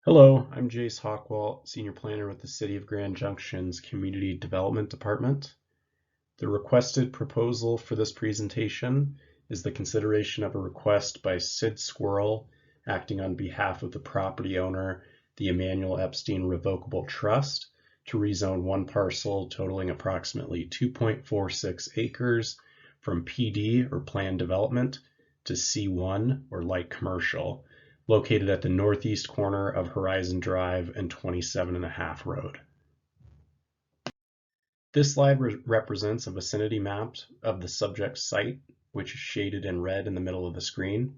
Hello, I'm Jace Hockwalt, Senior Planner with the City of Grand Junction's Community Development Department. The requested proposal for this presentation is the consideration of a request by Sid Squirrel, acting on behalf of the property owner, the Emmanuel Epstein Revocable Trust, to rezone one parcel totaling approximately 2.46 acres from PD or planned development to C1 or light commercial, located at the northeast corner of Horizon Drive and 27.5 Road. This slide represents a vicinity map of the subject site, which is shaded in red in the middle of the screen.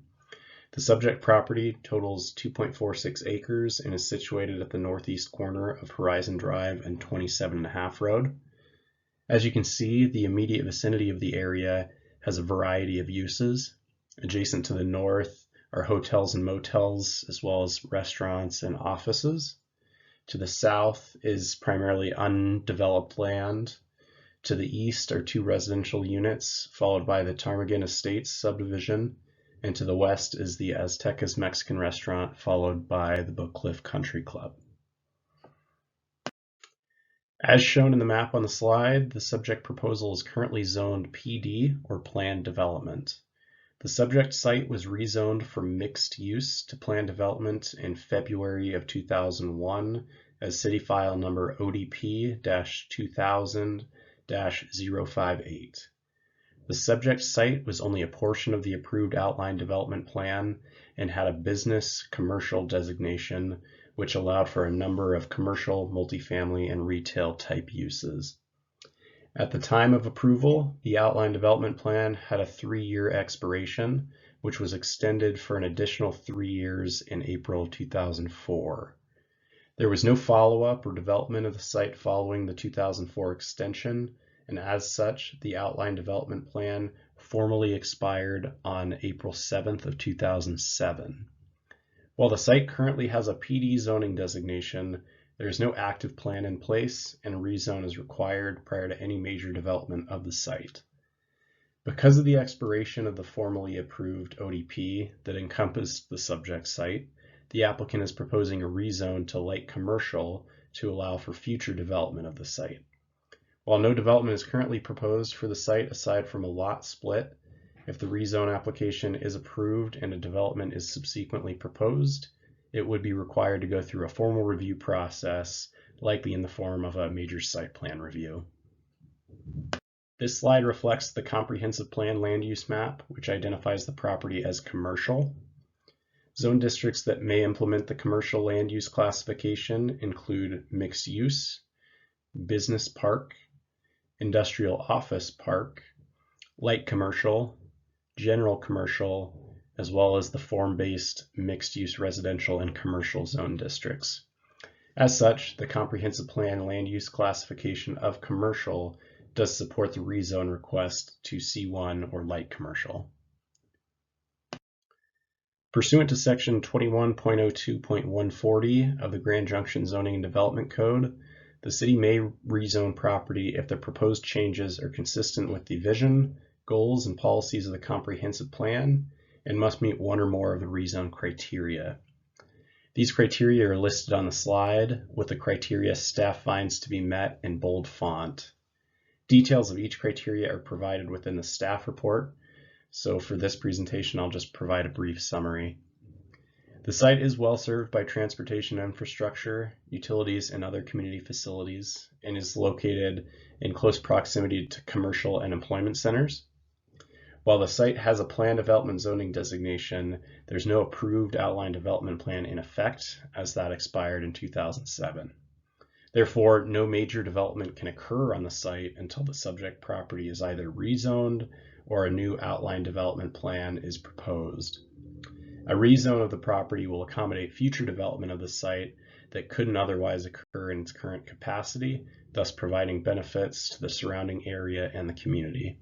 The subject property totals 2.46 acres and is situated at the northeast corner of Horizon Drive and 27.5 Road. As you can see, the immediate vicinity of the area has a variety of uses. Adjacent to the north are hotels and motels, as well as restaurants and offices. To the south is primarily undeveloped land. To the east are two residential units, followed by the Ptarmigan Estates subdivision. And to the west is the Aztecas Mexican restaurant, followed by the Book Cliff Country Club. As shown in the map on the slide, the subject proposal is currently zoned PD, or planned development. The subject site was rezoned from mixed use to planned development in February of 2001 as City File number ODP-2000-058. The subject site was only a portion of the approved outline development plan and had a business commercial designation, which allowed for a number of commercial, multifamily, and retail type uses. At the time of approval, the outline development plan had a 3-year expiration, which was extended for an additional 3 years in April 2004. There was no follow-up or development of the site following the 2004 extension, and as such, the outline development plan formally expired on April 7th of 2007. While the site currently has a PD zoning designation, there is no active plan in place, and a rezone is required prior to any major development of the site. Because of the expiration of the formally approved ODP that encompassed the subject site, the applicant is proposing a rezone to light commercial to allow for future development of the site. While no development is currently proposed for the site aside from a lot split, if the rezone application is approved and a development is subsequently proposed, it would be required to go through a formal review process, likely in the form of a major site plan review. This slide reflects the comprehensive plan land use map, which identifies the property as commercial. Zone districts that may implement the commercial land use classification include mixed use, business park, industrial office park, light commercial, general commercial, as well as the form-based mixed-use residential and commercial zone districts. As such, the comprehensive plan land use classification of commercial does support the rezone request to C1 or light commercial. Pursuant to section 21.02.140 of the Grand Junction Zoning and Development Code, the city may rezone property if the proposed changes are consistent with the vision, goals, and policies of the comprehensive plan and must meet one or more of the rezone criteria. These criteria are listed on the slide, with the criteria staff finds to be met in bold font. Details of each criteria are provided within the staff report, so for this presentation I'll just provide a brief summary. The site is well served by transportation infrastructure, utilities, and other community facilities, and is located in close proximity to commercial and employment centers. While the site has a planned development zoning designation, there's no approved outline development plan in effect, as that expired in 2007. Therefore, no major development can occur on the site until the subject property is either rezoned or a new outline development plan is proposed. A rezone of the property will accommodate future development of the site that couldn't otherwise occur in its current capacity, thus providing benefits to the surrounding area and the community.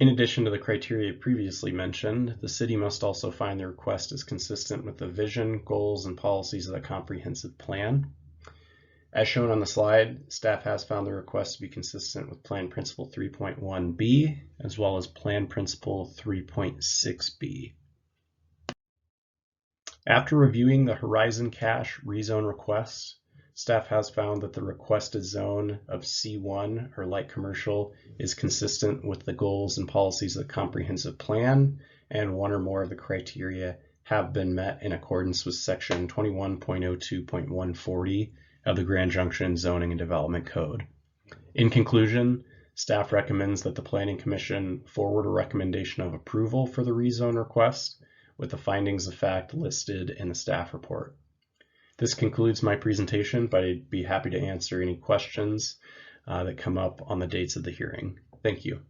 In addition to the criteria previously mentioned, the city must also find the request is consistent with the vision, goals, and policies of the comprehensive plan. As shown on the slide, staff has found the request to be consistent with Plan Principle 3.1b, as well as Plan Principle 3.6b. After reviewing the Horizon Cache rezone request, staff has found that the requested zone of C1 or light commercial is consistent with the goals and policies of the comprehensive plan, and one or more of the criteria have been met in accordance with section 21.02.140 of the Grand Junction Zoning and Development Code. In conclusion, staff recommends that the Planning Commission forward a recommendation of approval for the rezone request with the findings of fact listed in the staff report. This concludes my presentation, but I'd be happy to answer any questions that come up on the dates of the hearing. Thank you.